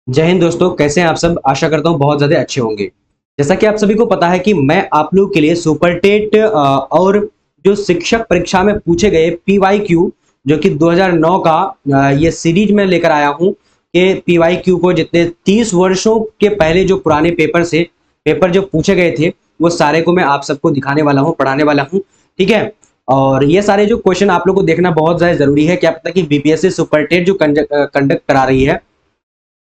जय हिंद दोस्तों, कैसे हैं आप सब। आशा करता हूं बहुत ज्यादा अच्छे होंगे। जैसा कि आप सभी को पता है कि मैं आप लोगों के लिए सुपर टेट और जो शिक्षक परीक्षा में पूछे गए पीवाईक्यू जो कि 2009 का ये सीरीज में लेकर आया हूं कि पीवाईक्यू को जितने 30 वर्षों के पहले जो पुराने पेपर जो पूछे गए थे वो सारे को मैं आप सबको दिखाने वाला हूँ, पढ़ाने वाला हूँ। ठीक है। और ये सारे जो क्वेश्चन आप लोग को देखना बहुत ज्यादा जरूरी है। क्या पता कि बीपीएससी सुपर टेट जो कंडक्ट करा रही है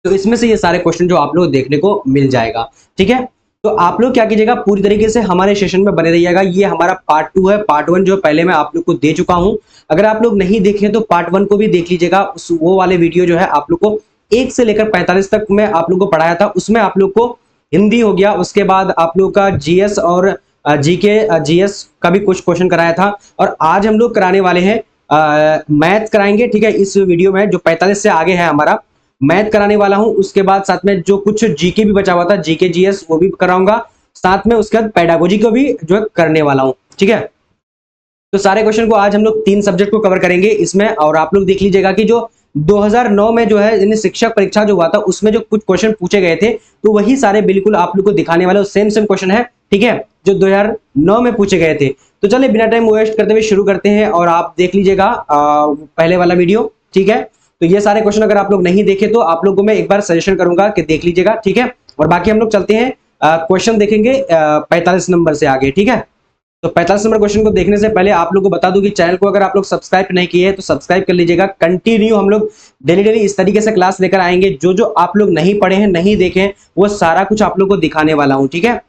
तो इसमें से ये सारे क्वेश्चन जो आप लोग देखने को मिल जाएगा। ठीक है। तो आप लोग क्या कीजिएगा, पूरी तरीके से हमारे सेशन में बने रहिएगा। ये हमारा पार्ट 2 है। पार्ट 1 जो पहले मैं आप लोग को दे चुका हूं, अगर आप लोग नहीं देखे तो पार्ट 1 को भी देख लीजिएगा। वो वाले वीडियो जो है आप लोग को 1 से लेकर 45 तक मैं आप लोग को पढ़ाया था। उसमें आप लोग को हिंदी हो गया, उसके बाद आप लोग का जीएस और जीके जीएस का भी कुछ क्वेश्चन कराया था। और आज हम लोग कराने वाले हैं मैथ कराएंगे। ठीक है। इस वीडियो में जो 45 से आगे है हमारा मैथ कराने वाला हूं। उसके बाद साथ में जो कुछ जीके भी बचा हुआ था, जीके जीएस, वो भी कराऊंगा। साथ में उसके बाद पेडागोजी को भी जो है करने वाला हूं। ठीक है। तो सारे क्वेश्चन को आज हम लोग 3 सब्जेक्ट को कवर करेंगे इसमें। और आप लोग देख लीजिएगा कि जो 2009 में जो है शिक्षक परीक्षा जो हुआ था उसमें जो कुछ क्वेश्चन पूछे गए थे तो वही सारे बिल्कुल आप लोग को दिखाने वाले सेम क्वेश्चन है। ठीक है, जो 2009 में पूछे गए थे। तो चलिए बिना टाइम वेस्ट करते हुए शुरू करते हैं और आप देख लीजिएगा पहले वाला वीडियो। ठीक है। तो ये सारे क्वेश्चन अगर आप लोग नहीं देखे तो आप लोगों को मैं एक बार सजेशन करूंगा कि देख लीजिएगा। ठीक है। और बाकी हम लोग चलते हैं क्वेश्चन देखेंगे 45 नंबर से आगे। ठीक है। तो 45 नंबर क्वेश्चन को देखने से पहले आप लोग को बता दूं कि चैनल को अगर आप लोग सब्सक्राइब नहीं किए हैं तो सब्सक्राइब कर लीजिएगा। कंटिन्यू हम लोग डेली इस तरीके से क्लास लेकर आएंगे। जो जो आप लोग नहीं पढ़े हैं, नहीं देखे हैं, वो सारा कुछ आप लोग को दिखाने वाला हूं। ठीक है।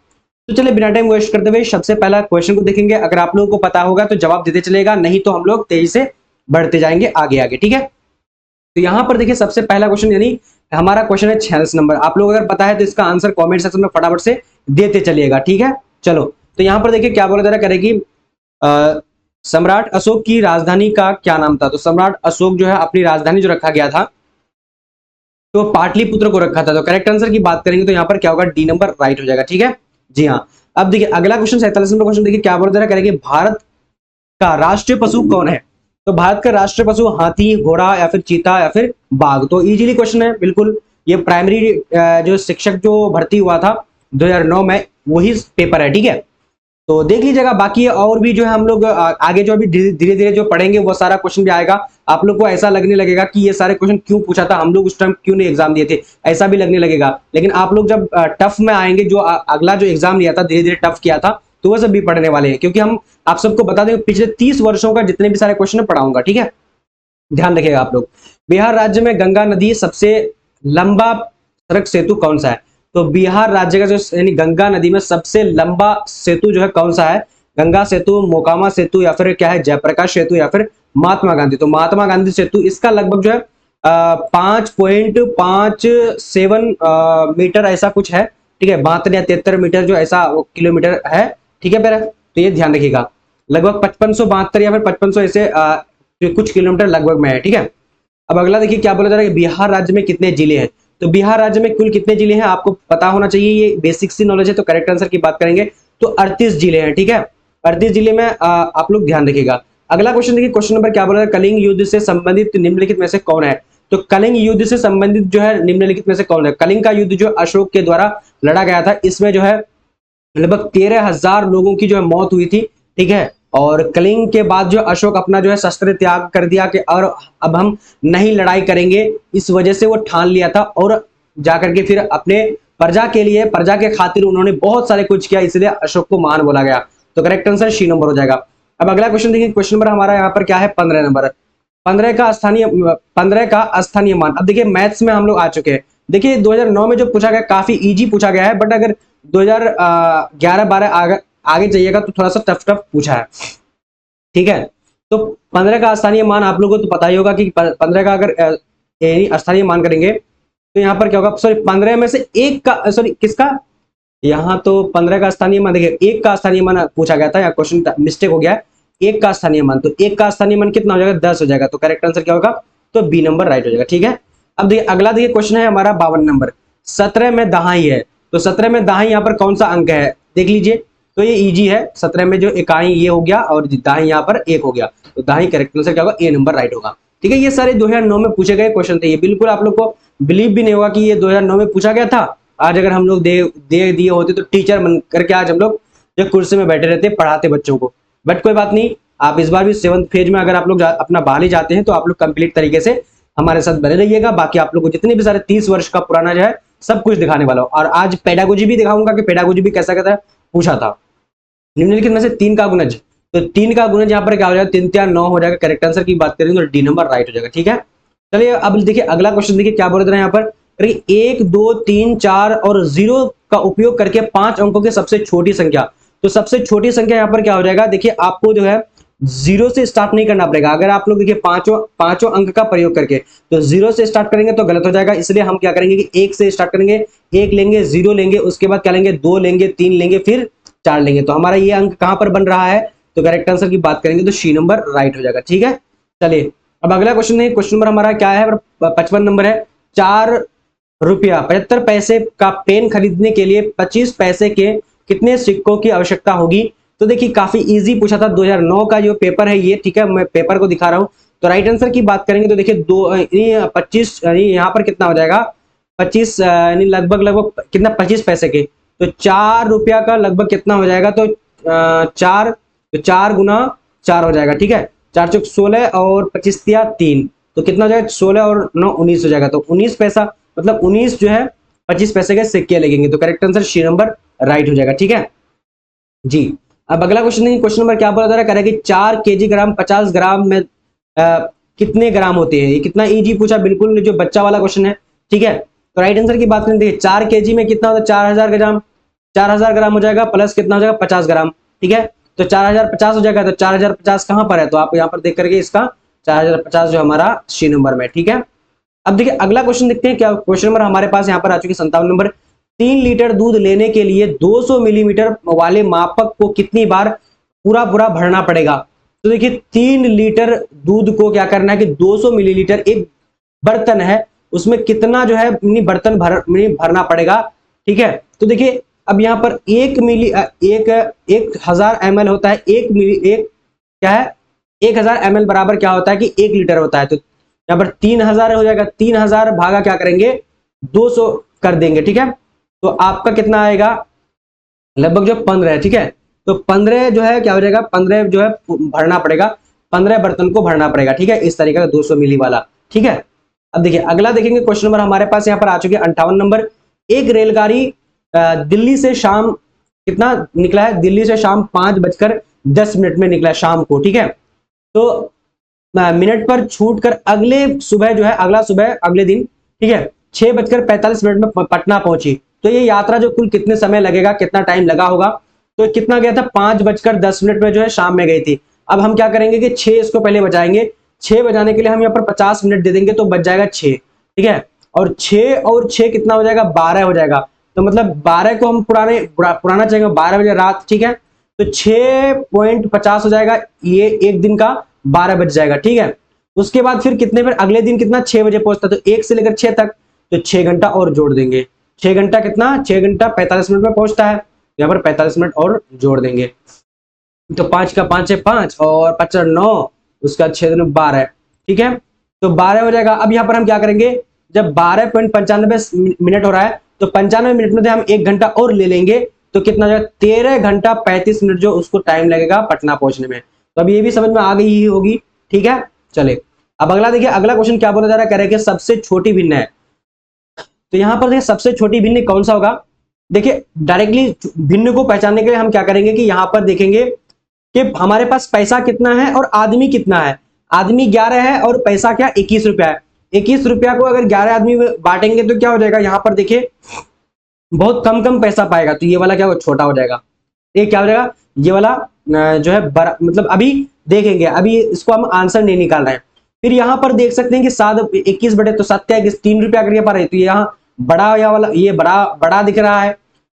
तो चलिए बिना टाइम वेस्ट करते हुए सबसे पहला क्वेश्चन को देखेंगे। अगर आप लोगों को पता होगा तो जवाब देते चलेगा, नहीं तो हम लोग तेजी से बढ़ते जाएंगे आगे आगे। ठीक है। तो यहां पर देखिए सबसे पहला क्वेश्चन, यानी हमारा क्वेश्चन है 46 नंबर। आप लोग अगर पता है तो इसका आंसर कमेंट सेक्शन में फटाफट से देते चलिएगा। ठीक है। चलो, तो यहां पर देखिए क्या बोला जा रहा है, करेगी सम्राट अशोक की राजधानी का क्या नाम था। तो सम्राट अशोक जो है अपनी राजधानी जो रखा गया था तो पाटलिपुत्र को रखा था। तो करेक्ट आंसर की बात करेंगे तो यहां पर क्या होगा, डी नंबर राइट हो जाएगा। ठीक है। जी हाँ। अब देखिए अगला क्वेश्चन 47 नंबर क्वेश्चन देखिए क्या बोला जा रहा है, करेंगे भारत का राष्ट्रीय पशु कौन है। तो भारत का राष्ट्रीय पशु हाथी, घोड़ा या फिर चीता या फिर बाघ। तो इजीली क्वेश्चन है बिल्कुल। ये प्राइमरी जो शिक्षक जो भर्ती हुआ था 2009 में वही पेपर है। ठीक है। तो देख लीजिएगा। बाकी और भी जो है हम लोग आगे जो अभी धीरे धीरे जो पढ़ेंगे वो सारा क्वेश्चन भी आएगा। आप लोग को ऐसा लगने लगेगा कि ये सारे क्वेश्चन क्यों पूछा था, हम लोग उस टाइम क्यों नहीं एग्जाम दिए थे, ऐसा भी लगने लगेगा। लेकिन आप लोग जब टफ में आएंगे, जो अगला जो एग्जाम लिया था धीरे धीरे टफ किया था, तो वह सब भी पढ़ने वाले हैं। क्योंकि हम आप सबको बता दें पिछले 30 वर्षों का जितने भी सारे क्वेश्चन पढ़ाऊंगा। ठीक है, ध्यान रखिएगा आप लोग। बिहार राज्य में गंगा नदी सबसे लंबा सड़क सेतु कौन सा है। तो बिहार राज्य का जो यानी गंगा नदी में सबसे लंबा सेतु जो है कौन सा है, गंगा सेतु, मोकामा सेतु या फिर क्या है, जयप्रकाश सेतु या फिर महात्मा गांधी। तो महात्मा गांधी सेतु, इसका लगभग जो है 5.57 मीटर ऐसा कुछ है। ठीक है, 72 या 73 मीटर जो ऐसा किलोमीटर है। ठीक है मेरा, तो ये ध्यान रखिएगा। लगभग 5572 या फिर 5500 ऐसे कुछ किलोमीटर लगभग में है। ठीक है। अब अगला देखिए क्या बोला जा रहा है, बिहार राज्य में कितने जिले हैं। तो बिहार राज्य में कुल कितने जिले हैं आपको पता होना चाहिए, ये बेसिक सी नॉलेज है। तो करेक्ट आंसर की बात करेंगे तो 38 जिले हैं। ठीक है, 38 जिले में आप लोग ध्यान रखिएगा। अगला क्वेश्चन देखिए, क्वेश्चन नंबर क्या बोला है, कलिंग युद्ध से संबंधित निम्नलिखित में से कौन है। तो कलिंग युद्ध से संबंधित जो है निम्नलिखित में से कौन है। कलिंग का युद्ध जो अशोक के द्वारा लड़ा गया था, इसमें जो है लगभग 13,000 लोगों की जो है मौत हुई थी। ठीक है। और कलिंग के बाद जो अशोक अपना जो है शस्त्र त्याग कर दिया कि और अब हम नहीं लड़ाई करेंगे। इस वजह से वो ठान लिया था और जाकर के फिर अपने प्रजा के लिए, प्रजा के खातिर उन्होंने बहुत सारे कुछ किया, इसलिए अशोक को महान बोला गया। तो करेक्ट आंसर सी नंबर हो जाएगा। अब अगला क्वेश्चन देखिए, क्वेश्चन नंबर हमारा यहाँ पर क्या है, 15 नंबर। 15 का स्थानीय मान। अब देखिए मैथ्स में हम लोग आ चुके हैं। देखिए 2009 में जो पूछा गया काफी इजी पूछा गया है, बट अगर 2011-12 आगे जाइएगा तो थोड़ा सा टफ पूछा है। ठीक है। तो 15 का स्थानीय मान आप लोगों को तो पता ही होगा कि 15 का अगर स्थानीय मान करेंगे तो यहाँ पर क्या होगा, सॉरी 15 में से एक का, सॉरी किसका, यहाँ तो 15 का स्थानीय मान देखिए, एक का स्थानीय मान पूछा गया था, या क्वेश्चन मिस्टेक हो गया है। एक का स्थानीय मान, तो एक का स्थानीय मान कितना हो जाएगा, 10 हो जाएगा। तो करेक्ट आंसर क्या होगा, तो बी नंबर राइट हो जाएगा। ठीक है। अब देखिए अगला देखिए क्वेश्चन है हमारा 52 नंबर। 17 में दहाई है। तो 17 में दहाई यहाँ पर कौन सा अंक है, देख लीजिए। तो ये इजी है। 17 में जो इकाई ये हो गया और दहाई यहाँ पर 1 हो गया। तो दहाई करेक्ट आंसर क्या होगा, ए नंबर राइट होगा। ठीक है। ये सारे 2009 में पूछे गए क्वेश्चन थे, ये बिल्कुल आप लोग को बिलीव भी नहीं होगा कि ये 2009 में पूछा गया था। आज अगर हम लोग दे दिए होते तो टीचर बन करके आज हम लोग जो कुर्सी में बैठे रहते पढ़ाते बच्चों को। बट कोई बात नहीं, आप इस बार भी 7th फेज में अगर आप लोग अपना बहाली जाते हैं तो आप लोग कंप्लीट तरीके से हमारे साथ बने रहिएगा। बाकी आप लोग को जितने भी सारे 30 वर्ष का पुराना जो है सब कुछ दिखाने वाला हूँ। और आज पेडागोजी भी दिखाऊंगा कि पेडागोजी भी कैसा कैसा पूछा था। निम्नलिखित में से 3 का गुणज, तो 3 का गुणज यहाँ पर क्या हो जाएगा, 3 3 9 हो जाएगा। करेक्ट आंसर की बात करेंगे तो डी नंबर राइट हो जाएगा। ठीक है, चलिए अब देखिए अगला क्वेश्चन, देखिए क्या बोल रहे हैं यहाँ पर, 1 2 3 4 और 0 का उपयोग करके 5 अंकों की सबसे छोटी संख्या। तो सबसे छोटी संख्या यहाँ पर क्या हो जाएगा, देखिए आपको जो है 0 से स्टार्ट नहीं करना पड़ेगा। अगर आप लोग देखिए पांचों अंक का प्रयोग करके तो 0 से स्टार्ट करेंगे तो गलत हो जाएगा। इसलिए हम क्या करेंगे कि 1 से स्टार्ट करेंगे, 1 लेंगे, 0 लेंगे, उसके बाद क्या लेंगे, 2 लेंगे, 3 लेंगे, फिर 4 लेंगे। तो हमारा ये अंक कहां पर बन रहा है, तो करेक्ट आंसर की बात करेंगे तो सी नंबर राइट हो जाएगा। ठीक है, चलिए अब अगला क्वेश्चन है, क्वेश्चन नंबर हमारा क्या है, 55 नंबर है। 4 रुपया 75 पैसे का पेन खरीदने के लिए 25 पैसे के कितने सिक्कों की आवश्यकता होगी। तो देखिए काफी इजी पूछा था, 2009 का जो पेपर है ये। ठीक है, मैं पेपर को दिखा रहा हूं। तो राइट आंसर की बात करेंगे तो देखिए 25 यहाँ पर कितना हो जाएगा, 25 यानी लगभग कितना, 25 पैसे के। तो 4 रुपया का लगभग कितना हो जाएगा, तो 4 गुना 4 हो जाएगा। ठीक है, 4 चौक 16 और 25 तिया 3, तो कितना हो जाएगा, 16 और 9 19 हो जाएगा। तो 19 पैसा मतलब 19 जो है 25 पैसे के सिक्के लगेंगे। तो correct answer C number right हो जाएगा। ठीक है जी, अब अगला क्वेश्चन है, क्वेश्चन नंबर क्या बोला जा रहा है कि 4 केजी ग्राम 50 ग्राम में कितने ग्राम होते हैं। ये कितना इजी पूछा, बिल्कुल जो बच्चा वाला क्वेश्चन है। ठीक है, तो राइट आंसर की बात करें, देखिए 4 केजी में कितना होता है, 4000 ग्राम, 4000 ग्राम हो जाएगा, प्लस कितना हो जाएगा, 50 ग्राम। ठीक है, तो 4050 हो जाएगा। तो 4050 कहां पर है, तो आप यहाँ पर देख करके इसका 4050 जो हमारा सी नंबर में। ठीक है, अब देखिए अगला क्वेश्चन देखते हैं क्या क्वेश्चन नंबर हमारे पास यहाँ पर आ चुकी है, 57 नंबर। 3 लीटर दूध लेने के लिए 200 मिलीमीटर वाले मापक को कितनी बार पूरा पूरा भरना पड़ेगा। तो देखिए 3 लीटर दूध को क्या करना है कि 200 मिलीलीटर एक बर्तन है, उसमें कितना जो है बर्तन भरना पड़ेगा। ठीक है, तो देखिए अब यहाँ पर 1000 ml होता है, एक क्या है, 1000 ml बराबर क्या होता है कि 1 लीटर होता है। तो यहाँ पर 3000 हो जाएगा, 3000 भागा क्या करेंगे 200 कर देंगे। ठीक है, तो आपका कितना आएगा, लगभग जो 15 है। ठीक है, तो 15 जो है क्या हो जाएगा, 15 जो है भरना पड़ेगा, 15 बर्तन को भरना पड़ेगा। ठीक है, इस तरीके का 200 मिली वाला। ठीक है, अब देखिए अगला देखेंगे क्वेश्चन नंबर हमारे पास यहाँ पर आ चुकी है 58 नंबर। एक रेलगाड़ी दिल्ली से शाम कितना निकला है, दिल्ली से शाम 5:10 में निकला है शाम को। ठीक है, तो मिनट पर छूट कर अगले दिन ठीक है 6:45 में पटना पहुंची। तो ये यात्रा जो कुल कितने समय लगेगा, कितना टाइम लगा होगा, तो कितना गया था, 5:10 में जो है शाम में गई थी। अब हम क्या करेंगे कि 6 इसको पहले बजाएंगे, 6 बजाने के लिए हम यहाँ पर 50 मिनट दे देंगे तो बच जाएगा 6। ठीक है, और 6 कितना हो जाएगा, 12 हो जाएगा। तो मतलब 12 को हम पुराना चाहेंगे 12 बजे रात। ठीक है, तो 6.50 हो जाएगा, ये एक दिन का 12 बज जाएगा। ठीक है, उसके बाद फिर कितने पर अगले दिन कितना 6 बजे पहुंचता, तो 1 से लेकर 6 तक, तो 6 घंटा और जोड़ देंगे। 6 घंटा कितना, 6 घंटा 45 मिनट में पहुंचता है, यहाँ पर 45 मिनट और जोड़ देंगे। तो 5 का 5 है 5 और 5 9, उसका 6 12। ठीक है, तो 12 हो जाएगा। अब यहाँ पर हम क्या करेंगे, जब 12.95 मिनट हो रहा है तो 95 मिनट में से हम 1 घंटा और ले लेंगे, तो कितना हो जाएगा 13 घंटा 35 मिनट जो उसको टाइम लगेगा पटना पहुंचने में। तो अब ये भी समझ में आ गई ही होगी। ठीक है, चले अब अगला देखिए, अगला क्वेश्चन क्या बोला जा रहा है, कह रहे हैं कि सबसे छोटी भिन्न है। तो यहाँ पर देखिए सबसे छोटी भिन्न कौन सा होगा। देखिए डायरेक्टली भिन्न को पहचानने के लिए हम क्या करेंगे कि यहाँ पर देखेंगे कि हमारे पास पैसा कितना है और आदमी कितना है। आदमी 11 है और पैसा क्या 21 रुपया है। 21 रुपया को अगर 11 आदमी बांटेंगे तो क्या हो जाएगा, यहाँ पर देखिए बहुत कम पैसा पाएगा, तो ये वाला क्या छोटा हो जाएगा। ये क्या हो जाएगा, ये वाला जो है बड़ा, मतलब अभी देखेंगे, अभी इसको हम आंसर नहीं निकाल रहे हैं। फिर यहाँ पर देख सकते हैं कि 21 बटे तो 7 3 रुपया करके पा रहे, तो यहाँ बड़ा या वाला ये बड़ा दिख रहा है।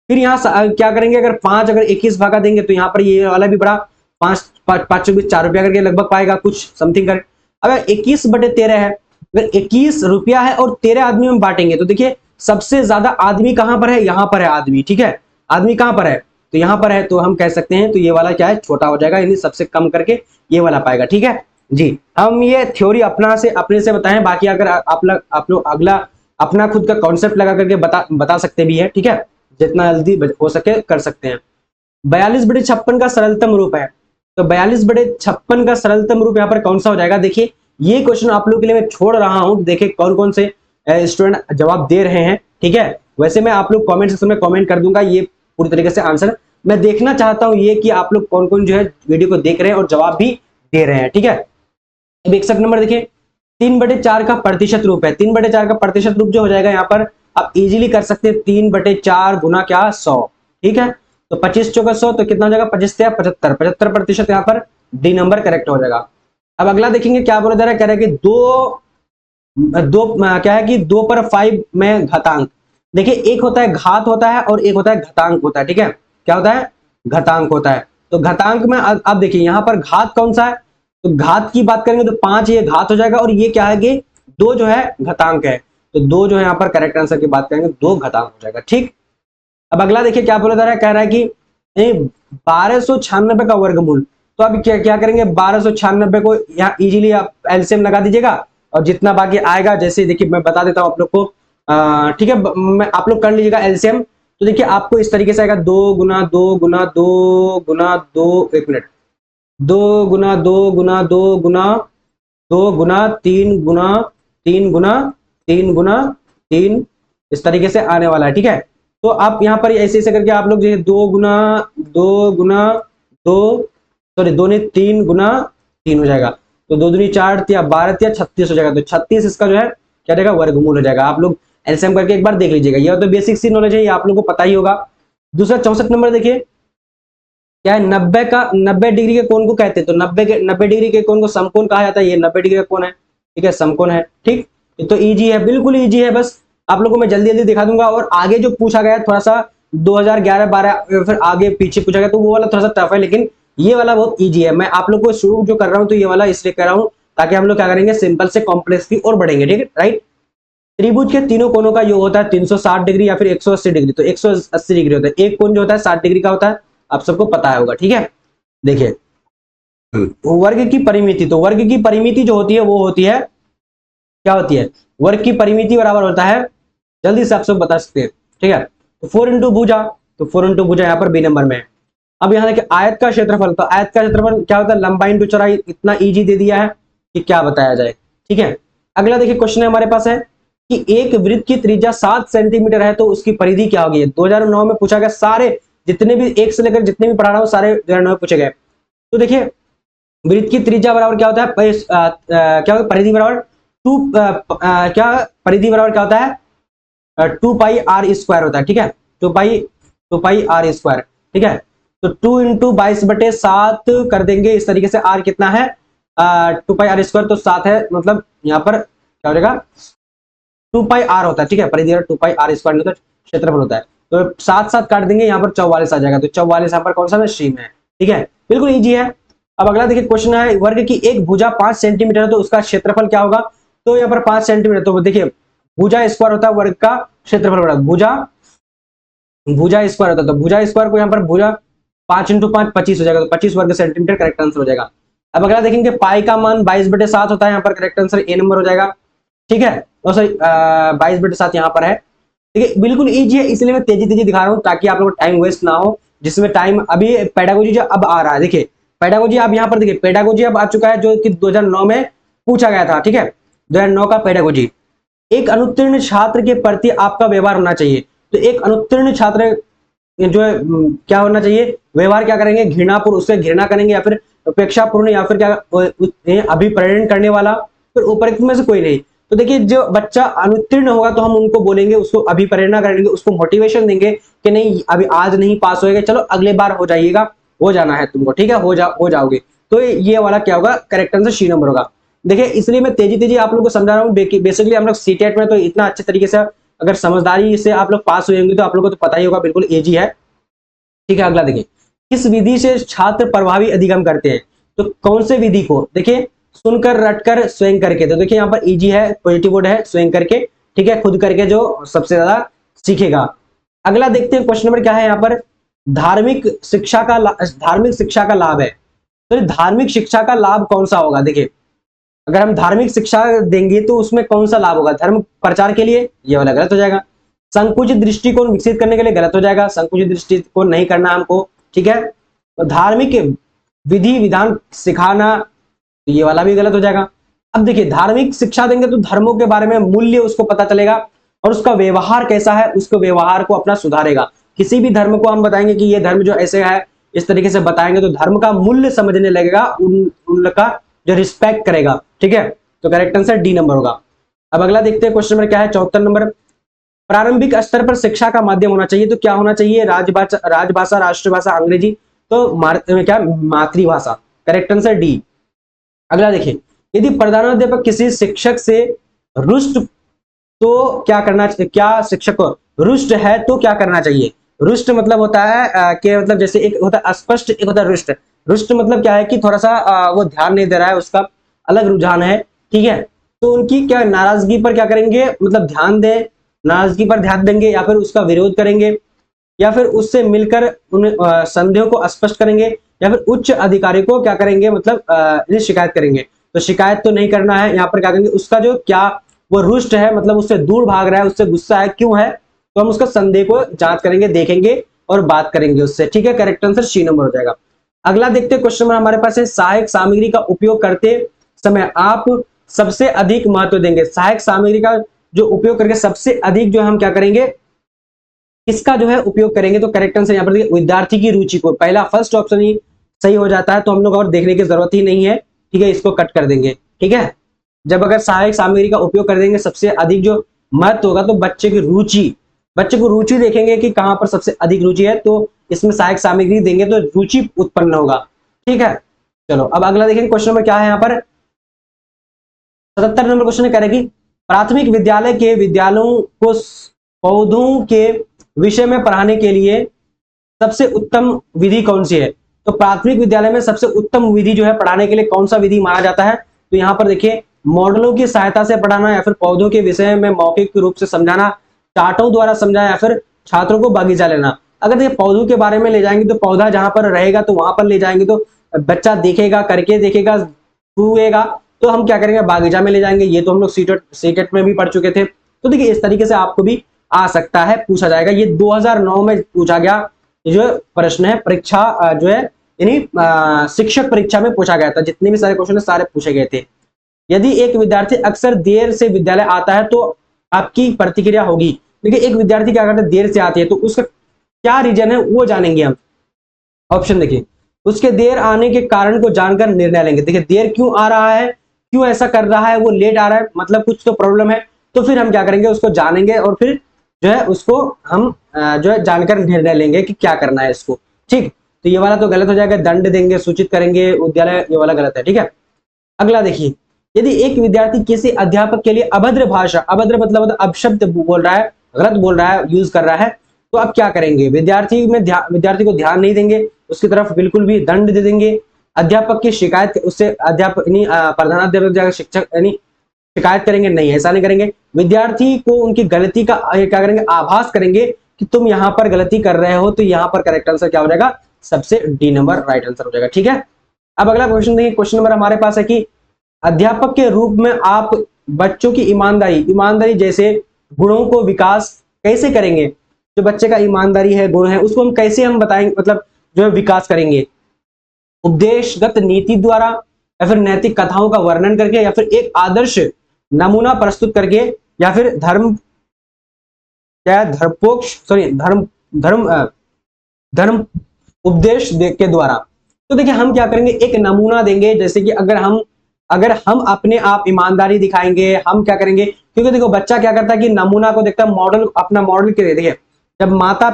फिर यहाँ क्या करेंगे, अगर 5 अगर 21 भागा देंगे तो यहाँ पर ये वाला भी बड़ा 5 4 रुपया करके लगभग पाएगा, कुछ समथिंग कर। अगर 21 बटे 13 है, अगर 21 रुपया है और 13 आदमी में बांटेंगे तो देखिए सबसे ज्यादा आदमी कहां पर है, यहां पर है आदमी। ठीक है, आदमी कहां पर है, तो यहां पर है, तो हम कह सकते हैं तो ये वाला क्या है छोटा हो जाएगा, यानी सबसे कम करके ये वाला पाएगा। ठीक है जी, हम ये थ्योरी अपने से बताएं, बाकी अगर आप लोग अगला अपना खुद का कॉन्सेप्ट लगा करके बता सकते भी है, ठीक है, जितना जल्दी हो सके कर सकते हैं। 42/56 का सरलतम रूप है, तो 42/56 का सरलतम रूप यहाँ पर कौन सा हो जाएगा? देखिए ये क्वेश्चन आप लोग के लिए मैं छोड़ रहा हूं, देखिए कौन कौन से स्टूडेंट जवाब दे रहे हैं, ठीक है। वैसे मैं आप लोग कमेंट सेक्शन में कमेंट कर दूंगा ये पूरी तरीके से आंसर। मैं देखना चाहता हूं ये कि आप लोग कौन कौन जो है वीडियो को देख रहे हैं और जवाब भी दे रहे हैं, ठीक है। अब 61 नंबर देखिए, 3/4 का प्रतिशत रूप है। 3/4 का प्रतिशत रूप जो हो जाएगा यहाँ पर आप इजीली कर सकते हैं, 3/4 गुना क्या 100, ठीक है। तो 25 चौका 100, तो कितना हो जाएगा? 25 या 75, 75% यहाँ पर डी नंबर करेक्ट हो जाएगा। अब अगला देखेंगे क्या बोला जा रहा है, कह रहा है कि क्या है कि 2/5 में घातांक। देखिए एक होता है घात होता है और एक होता है घातांक होता है, ठीक है। क्या होता है? घातांक होता है। तो घातांक में अब देखिए यहाँ पर घात कौन सा है, तो घात की बात करेंगे तो 5 ये घात हो जाएगा और ये क्या है कि 2 जो है घातांक है, तो 2 जो है यहाँ पर करेक्ट आंसर की बात करेंगे 2 घातांक हो जाएगा, ठीक। अब अगला देखिए क्या बोला जा रहा है, कह रहा है कि 1296 का वर्गमूल। तो अब क्या क्या करेंगे, 1296 को यहाँ इजीली आप एलसीएम लगा दीजिएगा और जितना बाकी आएगा, जैसे देखिए मैं बता देता हूं आप लोग को, ठीक है, मैं आप लोग कर लीजिएगा एलसीएम। तो देखिए आपको इस तरीके से आएगा 2 गुना 2 गुना 2 गुना 2, 1 मिनट, 2 गुना 2 गुना 2 गुना 2 गुना 3 गुना 3 गुना 3 गुना 3, इस तरीके से आने वाला है, ठीक है। तो आप यहाँ पर ऐसे ऐसे करके आप लोग जो है 2 गुना 2 गुना 2, सॉरी 2 नहीं 3 गुना 3 हो जाएगा, तो 2 दूनी 4 या 12 या 36 हो जाएगा, तो 36 इसका जो है क्या रहेगा? वर्गमूल हो जाएगा। आप लोग एलसीएम करके एक बार देख लीजिएगा, यह तो बेसिक सी नॉलेज है, ये आप लोगों को पता ही होगा। दूसरा 64 नंबर देखिए, क्या है? 90 डिग्री के कोण को कहते हैं, तो 90 डिग्री के कोण को समकोण कहा जाता है। ये 90 डिग्री का कोण है, ठीक है, समकोण है, ठीक। तो इजी है, बिल्कुल इजी है, बस आप लोगों को मैं जल्दी जल्दी दिखा दूंगा। और आगे जो पूछा गया थोड़ा सा 2011-12 फिर आगे पीछे पूछा गया, तो वो वाला थोड़ा सा टफ है, लेकिन ये वाला बहुत इजी है। मैं आप लोग को शुरू जो कर रहा हूँ तो ये वाला इसलिए कर रहा हूँ ताकि हम लोग क्या करेंगे, सिंपल से कॉम्प्लेक्स की ओर बढ़ेंगे, ठीक है, राइट। त्रिभुज के तीनों कोणों का योग होता है 360 डिग्री या फिर 180 डिग्री, तो 180 डिग्री होता है। एक कोण जो होता है 60 डिग्री का होता है, आप सबको पता होगा, ठीक है। देखिए वर्ग की परिमिति, तो वर्ग की परिमिति जो होती है वो होती है, क्या होती है? वर्ग की परिमिति बराबर होता है, जल्दी से आप सब बता सकते हैं, ठीक है। तो 4 इंटू भुजा, तो 4 इंटू भुजा यहाँ पर बी नंबर में है। अब यहाँ देखिए आयत का क्षेत्रफल, तो आयत का क्षेत्रफल क्या होता है? लंबाई इंटू चौड़ाई, इतना इजी दे दिया है कि क्या बताया जाए, ठीक है। अगला देखिए क्वेश्चन है हमारे पास है कि एक वृत्त की त्रिज्या 7 सेंटीमीटर है तो उसकी परिधि क्या होगी? 2009 में पूछा गया, सारे जितने भी एक से लेकर जितने भी पढ़ा रहा हूँ सारे 2009 में पूछे गए। तो देखिए वृत्त की त्रिज्या बराबर क्या होता है? क्या होता? परिधि बराबर 2, क्या परिधि बराबर क्या होता है? 2πr² होता है, ठीक है, 2πr², ठीक है। तो 2 इंटू 22/7 कर देंगे इस तरीके से, r कितना है? 2πr², तो 7 है, मतलब यहाँ पर क्या हो जाएगा? 2πr होता है, ठीक है, परिधि 2πr² होता है, क्षेत्रफल होता है, तो 7 काट देंगे, यहाँ पर 44 आ जाएगा, तो 44 यहाँ पर कौन सा स्ट्रीम है, ठीक है, बिल्कुल इजी है। अब अगला देखिए क्वेश्चन है, वर्ग की एक भुजा 5 सेंटीमीटर है तो उसका क्षेत्रफल क्या होगा? तो यहाँ पर 5 सेंटीमीटर, तो देखिए भुजा स्क्वायर होता है वर्ग का क्षेत्रफल बड़ा, भुजा स्क्वायर होता है, तो भुजा स्क्वायर को यहाँ पर भुजा 5 इंटू 5 25 हो जाएगा, तो 25 वर्ग सेंटीमीटर करेक्ट आंसर हो जाएगा। अब अगला देखेंगे पाई का मान 22/7 होता है, यहाँ पर करेक्ट आंसर ए नंबर हो जाएगा, ठीक है, और सॉरी 22/7 यहाँ पर है, ठीक है, बिल्कुल इजी है, इसलिए मैं तेजी तेजी दिखा रहा हूँ ताकि आप लोग को टाइम वेस्ट ना हो, जिसमें टाइम अभी पेडागोजी जो अब आ रहा है, देखिए पेडागोजी अब यहाँ पर देखिए पेडागोजी अब आ चुका है जो कि 2009 में पूछा गया था, ठीक है, 2009 का पेडागोजी। एक अनुत्तीर्ण छात्र के प्रति आपका व्यवहार होना चाहिए, तो एक अनुत्तीर्ण छात्र जो है क्या होना चाहिए? व्यवहार क्या करेंगे? घृणापूर्ण, उससे घृणा करेंगे या फिर अपेक्षापूर्ण या फिर क्या अभिप्रेरण करने वाला, फिर उपरोक्त में से कोई नहीं। तो देखिए जो बच्चा अनुत्तीर्ण होगा तो हम उनको बोलेंगे, उसको अभिप्रेरणा करेंगे, उसको मोटिवेशन देंगे कि नहीं अभी आज नहीं पास होएगा, चलो अगले बार हो जाइएगा, हो जाना है तुमको, ठीक है, हो जाओगे। तो ये वाला क्या होगा? करेक्ट आंसर सी नंबर होगा। देखिए इसलिए मैं तेजी तेजी आप लोगों को समझा रहा हूँ, बेसिकली हम लोग सीटेट में तो इतना अच्छे तरीके से अगर समझदारी से आप लोग पास हुए होंगे तो आप लोगों को तो पता ही होगा, बिल्कुल इजी है, ठीक है। अगला देखिए किस विधि से छात्र प्रभावी अधिगम करते हैं? तो कौन से विधि को? देखिए सुनकर, रटकर, स्वयं करके, तो देखिए यहाँ पर इजी है, पॉजिटिव वर्ड है, स्वयं करके, ठीक है, खुद करके जो सबसे ज्यादा सीखेगा। अगला देखते हैं क्वेश्चन नंबर क्या है यहाँ पर, धार्मिक शिक्षा का लाभ है, तो धार्मिक शिक्षा का लाभ कौन सा होगा? देखिए अगर हम धार्मिक शिक्षा देंगे तो उसमें कौन सा लाभ होगा, धर्म प्रचार के लिए, ये वाला गलत हो जाएगा। संकुचित दृष्टिकोण विकसित करने के लिए, गलत हो जाएगा, संकुचित दृष्टिकोण नहीं करना हमको, ठीक है। तो धार्मिक विधि विधान सिखाना, ये वाला भी गलत हो जाएगा। अब देखिए, धार्मिक शिक्षा देंगे तो धर्मों के बारे में मूल्य उसको पता चलेगा और उसका व्यवहार कैसा है, उसके व्यवहार को अपना सुधारेगा। किसी भी धर्म को हम बताएंगे कि ये धर्म जो ऐसे है, इस तरीके से बताएंगे तो धर्म का मूल्य समझने लगेगा, उनका जो रिस्पेक्ट करेगा, ठीक है। तो करेक्ट आंसर डी नंबर होगा। अब अगला देखते हैं, क्वेश्चन नंबर क्या है, 74 नंबर। प्रारंभिक स्तर पर शिक्षा का माध्यम होना चाहिए, तो क्या होना चाहिए, राजभाषा, राष्ट्रभाषा, अंग्रेजी, तो क्या, मातृभाषा। Correct answer D. अगला देखिए, यदि प्रधानाध्यापक किसी शिक्षक से रुष्ट तो क्या करना, क्या शिक्षक रुष्ट है तो क्या करना चाहिए। रुष्ट मतलब होता है कि मतलब जैसे एक होता है अस्पष्ट, एक होता है रुष्ट। रुष्ट मतलब क्या है कि थोड़ा सा वो ध्यान नहीं दे रहा है, उसका अलग रुझान है, ठीक है। तो उनकी क्या नाराजगी पर क्या करेंगे, मतलब ध्यान दें, नाराजगी पर ध्यान देंगे, या फिर उसका विरोध करेंगे, या फिर उससे मिलकर उन संदेहों को स्पष्ट करेंगे, या फिर उच्च अधिकारी को क्या करेंगे, मतलब शिकायत करेंगे। तो शिकायत तो नहीं करना है, यहाँ पर क्या करेंगे, उसका जो क्या वो रुष्ट है, मतलब उससे दूर भाग रहा है, उससे गुस्सा है, क्यों है, तो हम उसका संदेह को जांच करेंगे, देखेंगे और बात करेंगे उससे, ठीक है। करेक्ट आंसर सी नंबर हो जाएगा। अगला देखते हैं, क्वेश्चन नंबर हमारे पास है, सहायक सामग्री का उपयोग करते समय आप सबसे अधिक महत्व देंगे। सहायक सामग्री का जो उपयोग करके सबसे अधिक जो हम क्या करेंगे, इसका जो है उपयोग करेंगे, तो करेक्ट आंसर यहाँ पर देखिए, विद्यार्थी की रुचि को, पहला फर्स्ट ऑप्शन ही सही हो जाता है, तो हम लोग और देखने की जरूरत ही नहीं है, ठीक है। इसको कट कर देंगे, ठीक है। जब अगर सहायक सामग्री का उपयोग कर देंगे, सबसे अधिक जो महत्व होगा, तो बच्चे की रुचि, बच्चे को रुचि देखेंगे कि कहां पर सबसे अधिक रुचि है, तो इसमें सहायक सामग्री देंगे तो रुचि उत्पन्न होगा, ठीक है। चलो अब अगला देखेंगे, क्वेश्चन नंबर क्या है यहाँ पर, 77 नंबर क्वेश्चन कह रहे कि प्राथमिक विद्यालय के विद्यालयों को पौधों के विषय में पढ़ाने के लिए सबसे उत्तम विधि कौन सी है। तो प्राथमिक विद्यालय में सबसे उत्तम विधि जो है पढ़ाने के लिए कौन सा विधि माना जाता है, तो यहाँ पर देखिए, मॉडलों की सहायता से पढ़ाना, या फिर पौधों के विषय में मौखिक रूप से समझाना, चार्टों द्वारा समझाना, या फिर छात्रों को बागीचा लेना। अगर देखिए पौधों के बारे में ले जाएंगे तो पौधा जहां पर रहेगा तो वहां पर ले जाएंगे, तो बच्चा देखेगा, करके देखेगा, छुएगा, तो हम क्या करेंगे, बागीचा में ले जाएंगे। ये तो हम लोग सीटेट में भी पढ़ चुके थे। तो देखिए इस तरीके से आपको भी आ सकता है, पूछा जाएगा। ये 2009 में पूछा गया जो प्रश्न है, परीक्षा जो है यानी शिक्षक परीक्षा में पूछा गया था। जितने भी सारे क्वेश्चन है सारे पूछे गए थे। यदि एक विद्यार्थी अक्सर देर से विद्यालय आता है तो आपकी प्रतिक्रिया होगी। देखिए एक विद्यार्थी क्या करता है, देर से आती है, तो उसका क्या रीजन है वो जानेंगे हम। ऑप्शन देखिए, उसके देर आने के कारण को जानकर निर्णय लेंगे। देखिए देर क्यों आ रहा है, क्यों ऐसा कर रहा है, वो लेट आ रहा है, मतलब कुछ तो प्रॉब्लम है। तो फिर हम क्या करेंगे, उसको जानेंगे और फिर जो है उसको हम जो है जानकर निर्णय लेंगे कि क्या करना है इसको, ठीक। तो ये वाला तो गलत हो जाएगा, दंड देंगे, सूचित करेंगे विद्यालय, ये वाला गलत है, ठीक है। अगला देखिए, यदि एक विद्यार्थी किसी अध्यापक के लिए अभद्र भाषा, अभद्र मतलब अपशब्द बोल रहा है, गलत बोल रहा है, यूज कर रहा है, तो आप क्या करेंगे, विद्यार्थी को ध्यान नहीं देंगे, उसकी तरफ बिल्कुल भी दंड दे देंगे। अध्यापक की शिकायत, उससे अध्यापक प्रधानाध्यापक जाकर शिक्षक यानी शिकायत करेंगे, नहीं ऐसा नहीं करेंगे। विद्यार्थी को उनकी गलती का क्या करेंगे, आभास करेंगे कि तुम यहाँ पर गलती कर रहे हो, तो यहाँ पर करेक्ट आंसर क्या हो जाएगा, सबसे डी नंबर राइट आंसर हो जाएगा, ठीक है। अब अगला क्वेश्चन देखिए, क्वेश्चन नंबर हमारे पास है कि अध्यापक के रूप में आप बच्चों की ईमानदारी जैसे गुणों को विकास कैसे करेंगे। जो बच्चे का ईमानदारी है, गुण है, उसको हम कैसे हम बताएंगे, मतलब जो है विकास करेंगे, उपदेशगत नीति द्वारा, या फिर नैतिक कथाओं का वर्णन करके, या फिर एक आदर्श नमूना प्रस्तुत करके, या फिर धर्म उपदेश के द्वारा। तो देखिए हम क्या करेंगे, एक नमूना देंगे, जैसे कि अगर हम अपने आप ईमानदारी दिखाएंगे, हम क्या करेंगे, क्योंकि देखो बच्चा क्या करता है कि नमूना को देखता है, मॉडल अपना मॉडल के देखिए, जब माता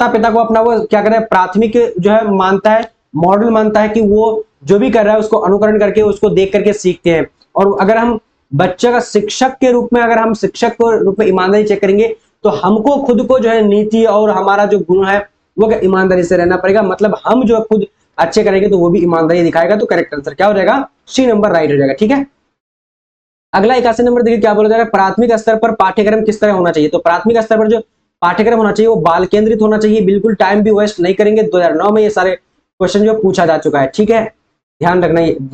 पिता को अपना वो क्या करे, प्राथमिक जो है मानता है, मॉडल मानता है कि वो जो भी कर रहा है उसको अनुकरण करके, उसको देख करके सीखते हैं। और अगर हम बच्चे का शिक्षक के रूप में, अगर हम शिक्षक के रूप में ईमानदारी चेक करेंगे, तो हमको खुद को जो है नीति और हमारा जो गुण है वो ईमानदारी से रहना पड़ेगा। मतलब हम जो खुद अच्छे करेंगे तो वो भी ईमानदारी दिखाएगा। तो करेक्ट आंसर क्या हो जाएगा, सी नंबर राइट हो जाएगा, ठीक है। अगला 81 नंबर देखिए क्या बोला जा रहा है, प्राथमिक स्तर पर पाठ्यक्रम किस तरह होना चाहिए। तो प्राथमिक स्तर पर जो पाठ्यक्रम होना चाहिए वो बाल केंद्रित होना चाहिए, बिल्कुल टाइम भी वेस्ट नहीं करेंगे। 2009 में ये सारे क्वेश्चन जो पूछा जा चुका है, ठीक है, ध्यान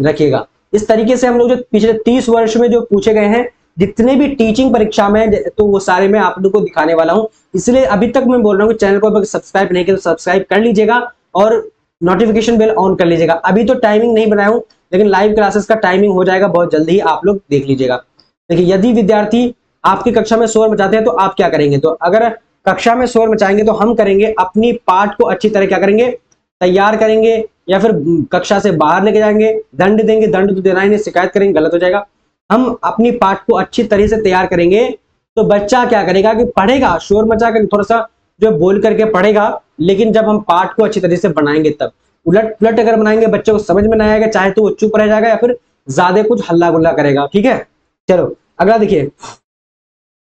रखिएगा। इस तरीके से हम लोग जो पिछले 30 वर्ष में जो पूछे गए हैं जितने भी टीचिंग परीक्षा में, तो वो सारे मैं आप लोग को दिखाने वाला हूं। इसलिए अभी तक मैं बोल रहा हूँ कि चैनल को अगर सब्सक्राइब नहीं किया तो सब्सक्राइब कर लीजिएगा और नोटिफिकेशन बेल ऑन कर लीजिएगा। अभी तो टाइमिंग नहीं बनाया हूं, लेकिन लाइव क्लासेस का टाइमिंग हो जाएगा बहुत जल्दी ही, आप लोग देख लीजिएगा। देखिए, यदि विद्यार्थी आपकी कक्षा में शोर मचाते हैं तो आप क्या करेंगे? तो अगर कक्षा में शोर मचाएंगे तो हम करेंगे अपनी पाठ को अच्छी तरह क्या करेंगे, तैयार करेंगे, या फिर कक्षा से बाहर लेके जाएंगे, दंड देंगे। दंड तो देना ही नहीं, शिकायत करेंगे, गलत हो जाएगा। हम अपनी पाठ को अच्छी तरह से तैयार करेंगे तो बच्चा क्या करेगा कि पढ़ेगा, शोर मचा कर थोड़ा सा जो बोल करके पढ़ेगा, लेकिन जब हम पाठ को अच्छी तरह से बनाएंगे तब। उलट पुलट अगर बनाएंगे बच्चे को समझ में नहीं आएगा, चाहे तो वो चुप रह जाएगा या फिर ज्यादा कुछ हल्ला गुल्ला करेगा। ठीक है, चलो अगला देखिए।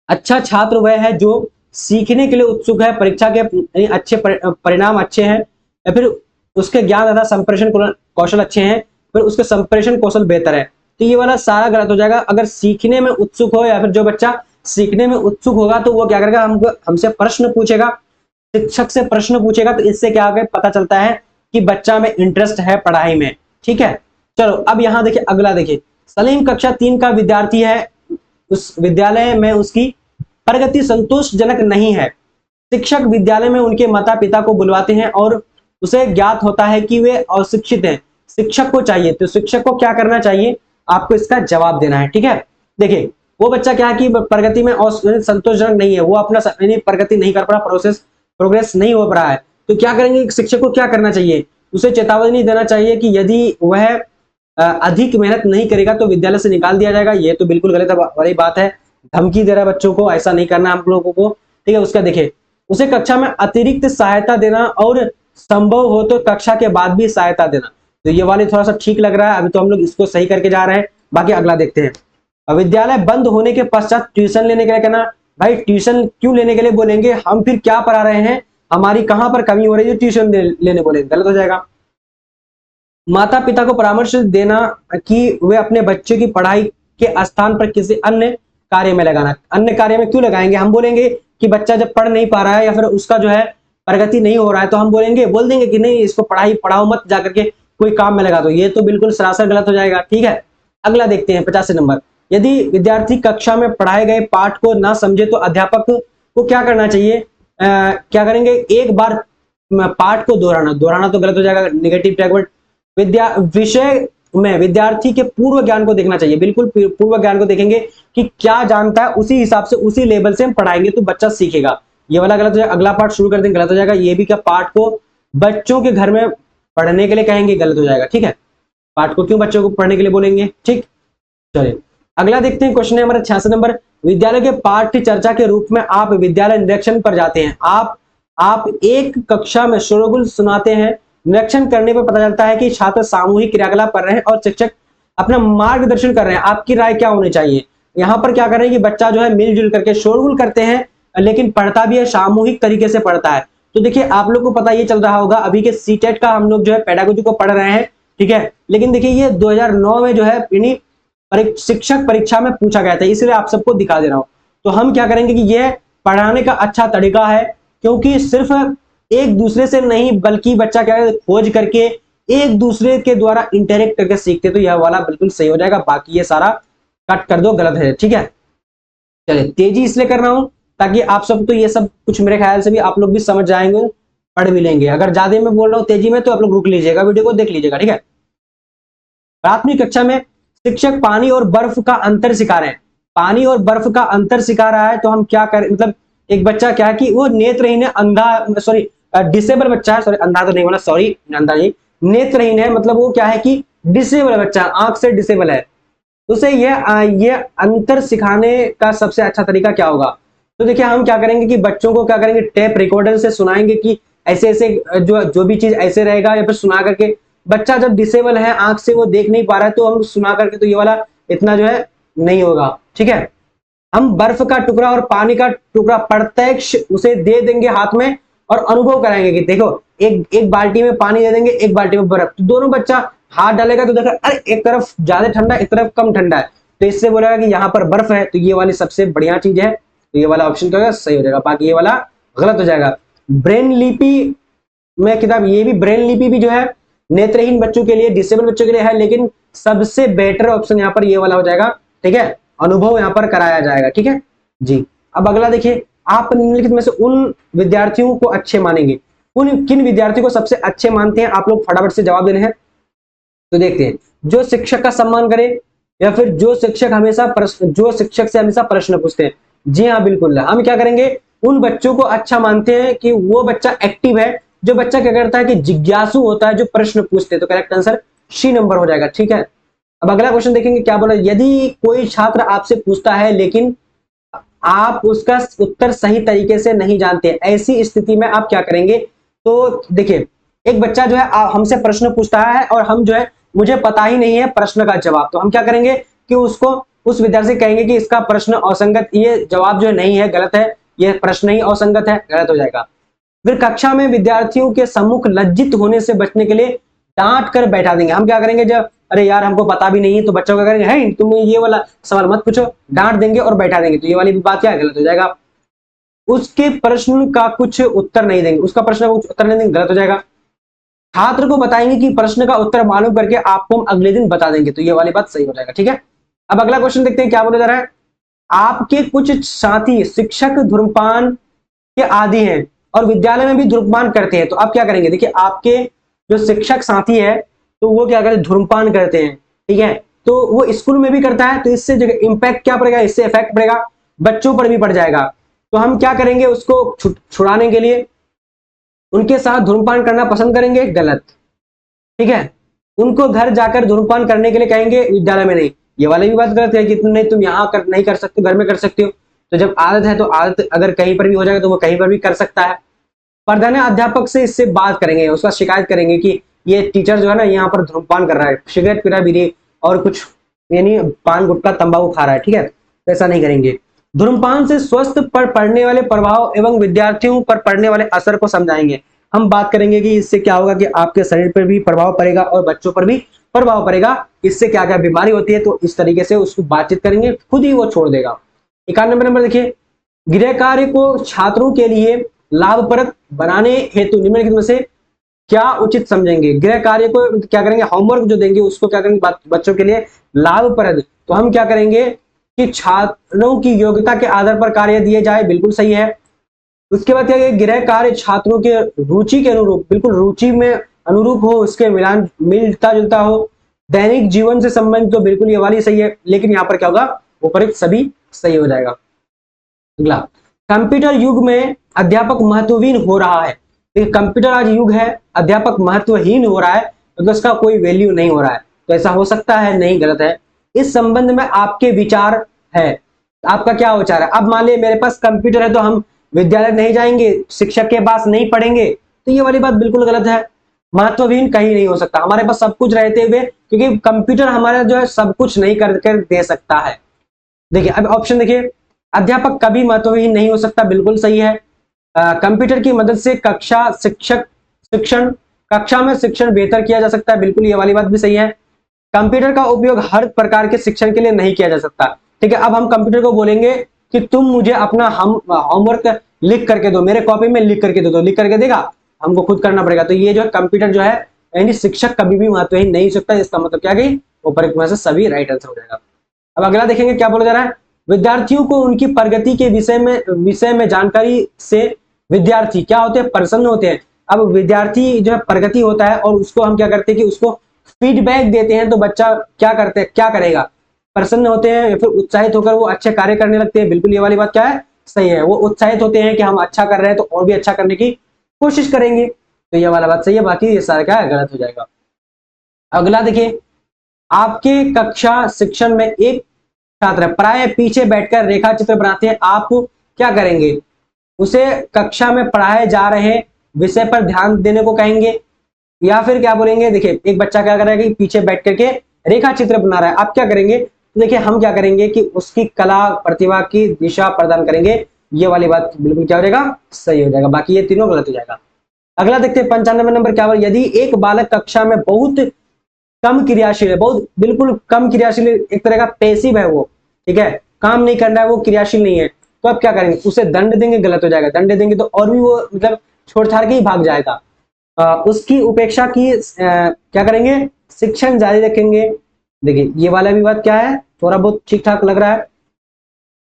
अच्छा छात्र वह है जो सीखने के लिए उत्सुक है, परीक्षा के अच्छे परिणाम अच्छे हैं, या फिर उसके ज्ञान तथा संप्रेषण कौशल अच्छे हैं, फिर उसके संप्रेषण कौशल बेहतर है। तो ये वाला सारा गलत हो जाएगा। अगर सीखने में उत्सुक हो या फिर जो बच्चा सीखने में उत्सुक होगा तो वो क्या करेगा, हमसे प्रश्न पूछेगा, शिक्षक से प्रश्न पूछेगा, तो इससे क्या पता चलता है कि बच्चा में इंटरेस्ट है पढ़ाई में। ठीक है, चलो अब यहाँ देखिए, अगला देखिए। सलीम कक्षा 3 का विद्यार्थी है, उस विद्यालय में उसकी प्रगति संतोषजनक नहीं है। शिक्षक विद्यालय में उनके माता पिता को बुलवाते हैं और उसे ज्ञात होता है कि वे अशिक्षित हैं। शिक्षक को चाहिए, तो शिक्षक को क्या करना चाहिए, आपको इसका जवाब देना है। ठीक है, देखिए वो बच्चा क्या है कि प्रगति में संतोषजनक नहीं है, वो अपना प्रगति नहीं कर पा रहा, प्रोग्रेस नहीं हो रहा है। तो क्या करेंगे, शिक्षक को क्या करना चाहिए, उसे चेतावनी देना चाहिए कि यदि वह अधिक मेहनत नहीं करेगा तो विद्यालय से निकाल दिया जाएगा। ये तो बिल्कुल गलत वाली बात है, धमकी दे रहा है बच्चों को, ऐसा नहीं करना हम लोगों को। ठीक है, उसका देखिए, उसे कक्षा में अतिरिक्त सहायता देना और संभव हो तो कक्षा के बाद भी सहायता देना। तो ये वाली थोड़ा सा ठीक लग रहा है, अभी तो हम लोग इसको सही करके जा रहे हैं। बाकी अगला देखते हैं। विद्यालय बंद होने के पश्चात ट्यूशन लेने के लिए कहना। भाई ट्यूशन क्यों लेने के लिए बोलेंगे, हम फिर क्या पढ़ा रहे हैं, हमारी कहां पर कमी हो रही है, ट्यूशन लेने बोलेंगे, गलत हो जाएगा। माता पिता को परामर्श देना कि वे अपने बच्चे की पढ़ाई के स्थान पर किसी अन्य कार्य में लगाना। अन्य कार्य में क्यों लगाएंगे, हम बोलेंगे कि बच्चा जब पढ़ नहीं पा रहा है या फिर उसका जो है प्रगति नहीं हो रहा है तो हम बोल देंगे कि नहीं इसको पढ़ाओ मत, जाकर के कोई काम में लगा दो। ये तो बिल्कुल सरासर गलत हो जाएगा। ठीक है, अगला देखते हैं 50 नंबर। यदि विद्यार्थी कक्षा में पढ़ाए गए पाठ को ना समझे तो अध्यापक को क्या करना चाहिए, क्या करेंगे, एक बार पाठ को दोहराना तो गलत हो जाएगा, निगेटिव टैग। विषय में विद्यार्थी के पूर्व ज्ञान को देखना चाहिए, बिल्कुल पूर्व ज्ञान को देखेंगे कि क्या जानता है, उसी हिसाब से उसी लेवल से हम पढ़ाएंगे तो बच्चा सीखेगा। ये वाला गलत हो जाएगा। अगला पाठ शुरू कर देंगे, गलत हो जाएगा। ये भी क्या, पाठ को बच्चों के घर में पढ़ने के लिए कहेंगे, गलत हो जाएगा। ठीक है, पाठ को क्यों बच्चों को पढ़ने के लिए बोलेंगे। ठीक, चलिए अगला देखते हैं। क्वेश्चन है हमारा 66 नंबर। विद्यालय के पाठ्य चर्चा के रूप में आप विद्यालय निरीक्षण पर जाते हैं। आप एक कक्षा में शोरगुल सुनाते हैं। निरीक्षण करने पर पता चलता है कि छात्र सामूहिक क्रियाकलाप कर रहे हैं और शिक्षक अपना मार्गदर्शन कर रहे हैं। आपकी राय क्या होनी चाहिए। यहाँ पर क्या कर रहे हैं कि बच्चा जो है मिलजुल करके शोरगुल करते हैं लेकिन पढ़ता भी है, सामूहिक तरीके से पढ़ता है। तो देखिए आप लोग को पता ये चल रहा होगा, अभी के सीटेट का हम लोग जो है पेडागोजी को पढ़ रहे हैं। ठीक है, लेकिन देखिए ये 2009 में जो है इन्हीं शिक्षक परीक्षा में पूछा गया था, इसलिए आप सबको दिखा दे रहा हूं। तो हम क्या करेंगे कि यह पढ़ाने का अच्छा तरीका है, क्योंकि सिर्फ एक दूसरे से नहीं बल्कि बच्चा क्या है खोज करके एक दूसरे के द्वारा इंटरेक्ट करके सीखते, तो यह वाला बिल्कुल सही हो जाएगा। बाकी ये सारा कट कर दो, गलत है। ठीक है, चलिए तेजी इसलिए कर रहा हूं ताकि आप सब तो ये सब कुछ मेरे ख्याल से भी आप लोग भी समझ जाएंगे, पढ़ भी लेंगे। अगर ज्यादा में बोल रहा हूँ तेजी में तो आप लोग रुक लीजिएगा, वीडियो को देख लीजिएगा। ठीक है, प्राथमिक कक्षा में शिक्षक पानी और बर्फ का अंतर सिखा रहे हैं। पानी और बर्फ का अंतर सिखा रहा है तो हम क्या करें, मतलब एक बच्चा क्या है कि वो नेत्रहीन है, अंधा, सॉरी डिसेबल बच्चा है, सॉरी अंधा तो नहीं बोला, सॉरी अंधा नहीं, नेत्रहीन है, मतलब वो क्या है कि डिसेबल बच्चा, आंख से डिसेबल है। उसे ये अंतर सिखाने का सबसे अच्छा तरीका क्या होगा। तो देखिए हम क्या करेंगे कि बच्चों को क्या करेंगे, टेप रिकॉर्डर से सुनाएंगे कि ऐसे ऐसे जो भी चीज ऐसे रहेगा, या फिर सुना करके, बच्चा जब डिसेबल है आंख से वो देख नहीं पा रहा है तो हम सुना करके तो ये वाला इतना जो है नहीं होगा। ठीक है, हम बर्फ का टुकड़ा और पानी का टुकड़ा प्रत्यक्ष उसे दे देंगे हाथ में और अनुभव कराएंगे कि देखो एक बाल्टी में पानी दे देंगे, एक बाल्टी में बर्फ, तो दोनों बच्चा हाथ डालेगा तो देखा अरे एक तरफ ज्यादा ठंडा एक तरफ कम ठंडा है, तो इससे बोलेगा कि यहाँ पर बर्फ है, तो ये वाली सबसे बढ़िया चीज है, तो ये वाला ऑप्शन क्या होगा, सही हो जाएगा। बाकी ये वाला गलत हो जाएगा। ब्रेन लिपि में किताब, ये भी ब्रेन लिपि भी जो है नेत्रहीन बच्चों के लिए, डिसेबल बच्चों के लिए है, लेकिन सबसे बेटर ऑप्शन यहाँ पर ये वाला हो जाएगा, ठीक है, अनुभव यहाँ पर कराया जाएगा, ठीक है जी। अब अगला देखिए, आप निम्नलिखित में से उन विद्यार्थियों को अच्छे मानेंगे, उन किन विद्यार्थियों को सबसे अच्छे मानते हैं, आप लोग फटाफट से जवाब देने हैं। तो देखते हैं, जो शिक्षक का सम्मान करे, या फिर जो शिक्षक से हमेशा प्रश्न पूछते हैं। जी हाँ बिल्कुल, हम क्या करेंगे, उन बच्चों को अच्छा मानते हैं कि वो बच्चा एक्टिव है, जो बच्चा क्या करता है कि जिज्ञासु होता है, जो प्रश्न पूछते हैं। तो करेक्ट आंसर सी नंबर हो जाएगा, ठीक है। अब अगला क्वेश्चन देखेंगे, क्या बोला, यदि कोई छात्र आपसे पूछता है लेकिन आप उसका उत्तर सही तरीके से नहीं जानते, ऐसी स्थिति में आप क्या करेंगे। तो देखिए, एक बच्चा जो है हमसे प्रश्न पूछता है और हम जो है मुझे पता ही नहीं है प्रश्न का जवाब, तो हम क्या करेंगे कि उसको उस विद्यार्थी से कहेंगे कि इसका प्रश्न असंगत, ये जवाब जो है नहीं है, गलत है, ये प्रश्न ही असंगत है, गलत हो जाएगा। फिर कक्षा में विद्यार्थियों के सम्मुख लज्जित होने से बचने के लिए डांट कर बैठा देंगे। हम क्या करेंगे, जब अरे यार हमको पता भी नहीं है, तो बच्चों क्या करेंगे, है तुम ये वाला सवाल मत पूछो, डांट देंगे और बैठा देंगे। तो ये वाली बात क्या है, गलत हो जाएगा। उसके प्रश्न का कुछ उत्तर नहीं देंगे, उसका प्रश्न का कुछ उत्तर नहीं देंगे, गलत हो जाएगा। छात्र को बताएंगे कि प्रश्न का उत्तर मालूम करके आपको हम अगले दिन बता देंगे। तो ये वाली बात सही हो जाएगा, ठीक है। अब अगला क्वेश्चन देखते हैं, क्या बोला जा रहा है, आपके कुछ साथी शिक्षक धूम्रपान के आदी हैं और विद्यालय में भी धूम्रपान करते हैं, तो आप क्या करेंगे। देखिए, आपके जो शिक्षक साथी है तो वो क्या करते हैं, धूम्रपान करते हैं, ठीक है, तो वो स्कूल में भी करता है, तो इससे जो इम्पैक्ट क्या पड़ेगा, इससे इफेक्ट पड़ेगा, बच्चों पर भी पड़ जाएगा। तो हम क्या करेंगे, उसको छुड़ाने के लिए उनके साथ धूम्रपान करना पसंद करेंगे, गलत, ठीक है। उनको घर जाकर धूम्रपान करने के लिए कहेंगे, विद्यालय में नहीं, ये वाली भी बात गलत है कि नहीं तुम यहाँ नहीं कर सकते, घर में कर सकते हो। तो जब आदत है तो आदत अगर कहीं पर भी हो जाएगा तो वो कहीं पर भी कर सकता है। प्रधान अध्यापक से इससे बात करेंगे, उसका शिकायत करेंगे कि ये टीचर जो है ना यहाँ पर धूम्रपान कर रहा है, सिगरेट पी रहा है, बीड़ी और कुछ यानी पान गुटखा तंबाकू खा रहा है, ठीक है, ऐसा नहीं करेंगे। धूम्रपान से स्वस्थ पर पड़ने वाले प्रभाव एवं विद्यार्थियों पर पड़ने वाले असर को समझाएंगे। हम बात करेंगे कि इससे क्या होगा कि आपके शरीर पर भी प्रभाव पड़ेगा और बच्चों पर भी प्रभाव पड़ेगा, इससे क्या क्या बीमारी होती है, तो इस तरीके से उसको बातचीत करेंगे, खुद ही वो छोड़ देगा। 91 नंबर देखिए, गृह कार्य को छात्रों के लिए लाभप्रद बनाने हेतु निम्नलिखित में से क्या उचित समझेंगे। गृह कार्य को क्या करेंगे, होमवर्क जो देंगे उसको क्या करेंगे, बच्चों के लिए लाभप्रद। तो हम क्या करेंगे कि छात्रों की योग्यता के आधार पर कार्य दिए जाए, बिल्कुल सही है। उसके बाद क्या, गृह कार्य छात्रों के रुचि के अनुरूप, बिल्कुल रुचि में अनुरूप हो, उसके मिलान मिलता जुलता हो, दैनिक जीवन से संबंधित, तो बिल्कुल ये वाली सही है। लेकिन यहाँ पर क्या होगा, उपयुक्त सभी सही हो जाएगा। अगला, कंप्यूटर युग में अध्यापक महत्वहीन हो रहा है। कंप्यूटर आज युग है, अध्यापक महत्वहीन हो रहा है, तो उसका कोई वैल्यू नहीं हो रहा है, तो ऐसा हो सकता है, नहीं, गलत है। इस संबंध में आपके विचार है, आपका क्या विचार है। अब मान लिया मेरे पास कंप्यूटर है तो हम विद्यालय नहीं जाएंगे, शिक्षक के पास नहीं पढ़ेंगे, तो ये वाली बात बिल्कुल गलत है। महत्वहीन कहीं नहीं हो सकता, हमारे पास सब कुछ रहते हुए, क्योंकि कंप्यूटर हमारा जो है सब कुछ नहीं करके दे सकता है। देखिए अब ऑप्शन देखिए, अध्यापक कभी महत्वहीन नहीं हो सकता, बिल्कुल सही है। कंप्यूटर की मदद से कक्षा में शिक्षण बेहतर किया जा सकता है, बिल्कुल ये वाली बात भी सही है। कंप्यूटर का उपयोग हर प्रकार के शिक्षण के लिए नहीं किया जा सकता, ठीक है। अब हम कंप्यूटर को बोलेंगे कि तुम मुझे अपना होमवर्क लिख करके दो, मेरे कॉपी में लिख करके दो, तो लिख करके देगा, हमको खुद करना पड़ेगा। तो ये जो कंप्यूटर जो है यानी शिक्षक कभी भी महत्वहीन नहीं हो सकता, इसका मतलब क्या गई, ऊपर में से सभी राइट आंसर हो जाएगा। अब अगला देखेंगे, क्या बोला जा रहा है, विद्यार्थियों को उनकी प्रगति के विषय में जानकारी से विद्यार्थी क्या होते हैं, प्रसन्न होते हैं। अब विद्यार्थी जो है प्रगति होता है और उसको हम क्या करते हैं कि उसको फीडबैक देते हैं, तो बच्चा क्या करते हैं, क्या करेगा, प्रसन्न होते हैं या फिर उत्साहित होकर वो अच्छे कार्य करने लगते हैं। बिल्कुल ये वाली बात क्या है, सही है, वो उत्साहित होते हैं कि हम अच्छा कर रहे हैं तो और भी अच्छा करने की कोशिश करेंगे, तो ये वाला बात सही है। बाकी ये सारा क्या है, गलत हो जाएगा। अगला देखिए, आपके कक्षा शिक्षण में एक छात्र प्राय पीछे बैठकर रेखा चित्र बनाते हैं, आप क्या करेंगे, उसे कक्षा में पढ़ाए जा रहे विषय पर ध्यान देने को कहेंगे, या फिर क्या बोलेंगे। देखिए एक बच्चा क्या कर रहा है कि पीछे बैठ करके रेखा चित्र बना रहा है, आप क्या करेंगे, तो देखिए हम क्या करेंगे कि उसकी कला प्रतिभा की दिशा प्रदान करेंगे, ये वाली बात बिल्कुल क्या हो जाएगा, सही हो जाएगा। बाकी ये तीनों गलत हो जाएगा। अगला देखते हैं 95 नंबर, क्या बोला, यदि एक बालक कक्षा में बहुत कम क्रियाशील है, बहुत बिल्कुल कम क्रियाशील, एक तरह का पैसिव है वो, ठीक है, काम नहीं करना है, वो क्रियाशील नहीं है, तो आप क्या करेंगे, उसे दंड देंगे, गलत हो जाएगा। दंड देंगे तो और भी वो मतलब छोड़ छाड़ के ही भाग जाएगा। उसकी उपेक्षा की क्या करेंगे, शिक्षण जारी रखेंगे, देखिए ये वाला भी बात क्या है, थोड़ा बहुत ठीक ठाक लग रहा है।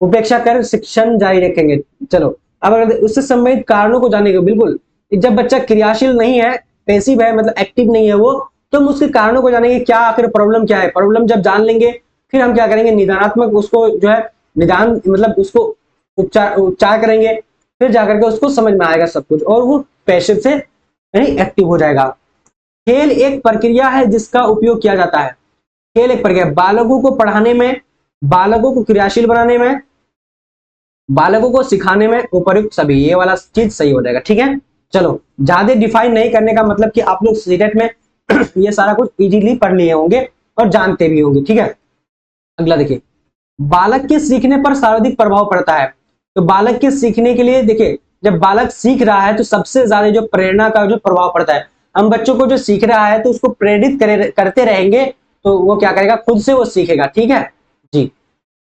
उपेक्षा कर शिक्षण जारी रखेंगे। चलो अब अगर उससे संबंधित कारणों को जानेंगे, बिल्कुल जब बच्चा क्रियाशील नहीं है, पैसिव है, मतलब एक्टिव नहीं है वो, तो हम उसके कारणों को जानेंगे, क्या आखिर प्रॉब्लम क्या है। प्रॉब्लम जब जान लेंगे फिर हम क्या करेंगे, निदानात्मक उसको जो है निदान मतलब उसको उपचार करेंगे, फिर जाकर के उसको समझ में आएगा सब कुछ और वो पैसिव से यानी एक्टिव हो जाएगा। खेल एक प्रक्रिया है जिसका उपयोग किया जाता है। खेल एक प्रक्रिया, बालकों को पढ़ाने में, बालकों को क्रियाशील बनाने में, बालकों को सिखाने में उपयुक्त सभी, ये वाला चीज सही हो जाएगा। ठीक है, चलो ज्यादा डिफाइन नहीं करने का मतलब कि आप लोग सीटेट में ये सारा कुछ इजीली पढ़ लिए होंगे और जानते भी होंगे। ठीक है, अगला देखिए, बालक के सीखने पर सर्वाधिक प्रभाव पड़ता है। तो बालक के सीखने के लिए देखिए, जब बालक सीख रहा है तो सबसे ज्यादा जो प्रेरणा का जो प्रभाव पड़ता है, हम बच्चों को जो सीख रहा है तो उसको प्रेरित करते रहेंगे तो वो क्या करेगा, खुद से वो सीखेगा। ठीक है जी।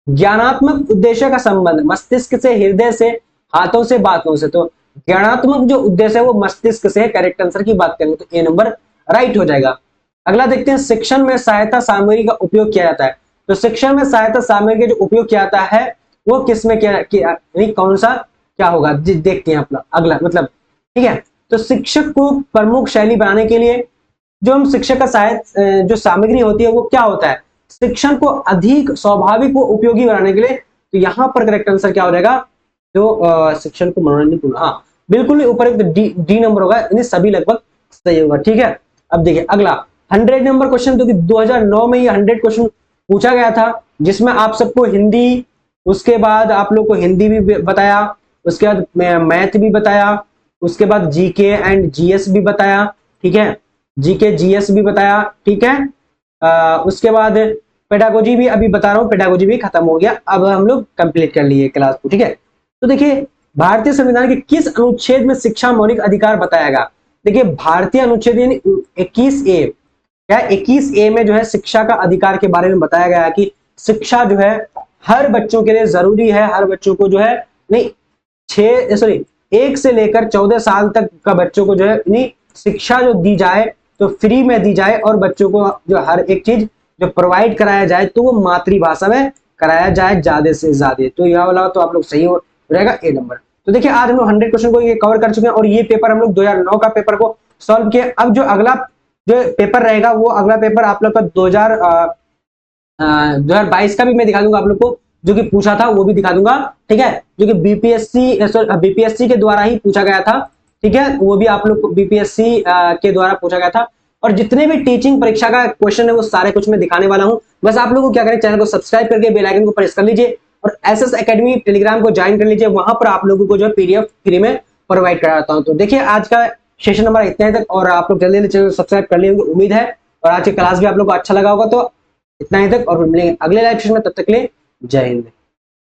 ज्ञानात्मक उद्देश्य का संबंध मस्तिष्क से, हृदय से, हाथों से, बातों से। तो ज्ञानात्मक जो उद्देश्य है वो मस्तिष्क से, करेक्ट आंसर की बात करेंगे तो ए नंबर राइट हो जाएगा। अगला देखते हैं, शिक्षण में सहायता सामग्री का उपयोग किया जाता है। तो शिक्षण में सहायता सामग्री का जो उपयोग किया जाता है वो किसमें किया कौन सा क्या होगा देखते हैं अपना अगला मतलब। ठीक है, तो शिक्षक को प्रमुख शैली बनाने के लिए जो हम शिक्षक का सहायता जो सामग्री होती है वो क्या होता है, शिक्षण को अधिक स्वाभाविक व उपयोगी बनाने के लिए। तो यहाँ पर करेक्ट आंसर क्या हो जाएगा, जो शिक्षण को मनोरंजन, हाँ बिल्कुल उपयुक्त डी नंबर होगा, यानी सभी लगभग सही होगा। ठीक है, अब देखिए अगला 100 नंबर क्वेश्चन, जो कि 2009 में ये 100 क्वेश्चन पूछा गया था, जिसमें आप सबको हिंदी, उसके बाद आप लोग को हिंदी भी बताया, उसके बाद मैथ भी बताया, उसके बाद जीके एंड जीएस भी बताया। ठीक है, जीके जीएस भी बताया। ठीक है, उसके बाद पेडागोजी भी अभी बता रहा हूँ, पेडागोजी भी खत्म हो गया, अब हम लोग कंप्लीट कर लिए क्लास को। ठीक है, तो देखिए भारतीय संविधान के किस अनुच्छेद में शिक्षा मौलिक अधिकार बताया गया। देखिए भारतीय अनुच्छेद यानी 21A, क्या 21A में जो है शिक्षा का अधिकार के बारे में बताया गया है कि शिक्षा जो है हर बच्चों के लिए जरूरी है। हर बच्चों को जो है नहीं 1 से लेकर 14 साल तक का बच्चों को जो है नहीं शिक्षा जो दी जाए तो फ्री में दी जाए, और बच्चों को जो हर एक चीज जो प्रोवाइड कराया जाए तो वो मातृभाषा में कराया जाए ज्यादा से ज्यादा। तो यह वाला तो आप लोग सही हो रहेगा ए नंबर। तो देखिए आज हम लोग 100 क्वेश्चन को ये कवर कर चुके हैं और ये पेपर हम लोग 2009 का पेपर को सॉल्व किया। अब जो अगला जो पेपर रहेगा वो अगला पेपर आप लोग का 2022 का भी मैं दिखा दूंगा आप लोग को, जो कि पूछा था वो भी दिखा दूंगा। ठीक है, जो कि बीपीएससी के द्वारा ही पूछा गया था। ठीक है, वो भी आप लोग को बीपीएससी के द्वारा पूछा गया था। और जितने भी टीचिंग परीक्षा का क्वेश्चन है वो सारे कुछ मैं दिखाने वाला हूं। बस आप लोगों को क्या करें, चैनल को सब्सक्राइब करके बेल आइकन को प्रेस कर लीजिए और एसएस एकेडमी टेलीग्राम को ज्वाइन कर लीजिए। वहां पर आप लोगों को जो है पीडीएफ फ्री में प्रोवाइड कराता हूं। तो देखिए आज का सेशन नंबर इतना ही तक, और आप लोग जल्दी चैनल को सब्सक्राइब कर लिए होंगे उम्मीद है, और आज की क्लास भी आप लोग को अच्छा लगा होगा। तो इतना ही तक, और मिलेंगे अगले लाइव सेशन में, तब तक के लिए जय हिंद।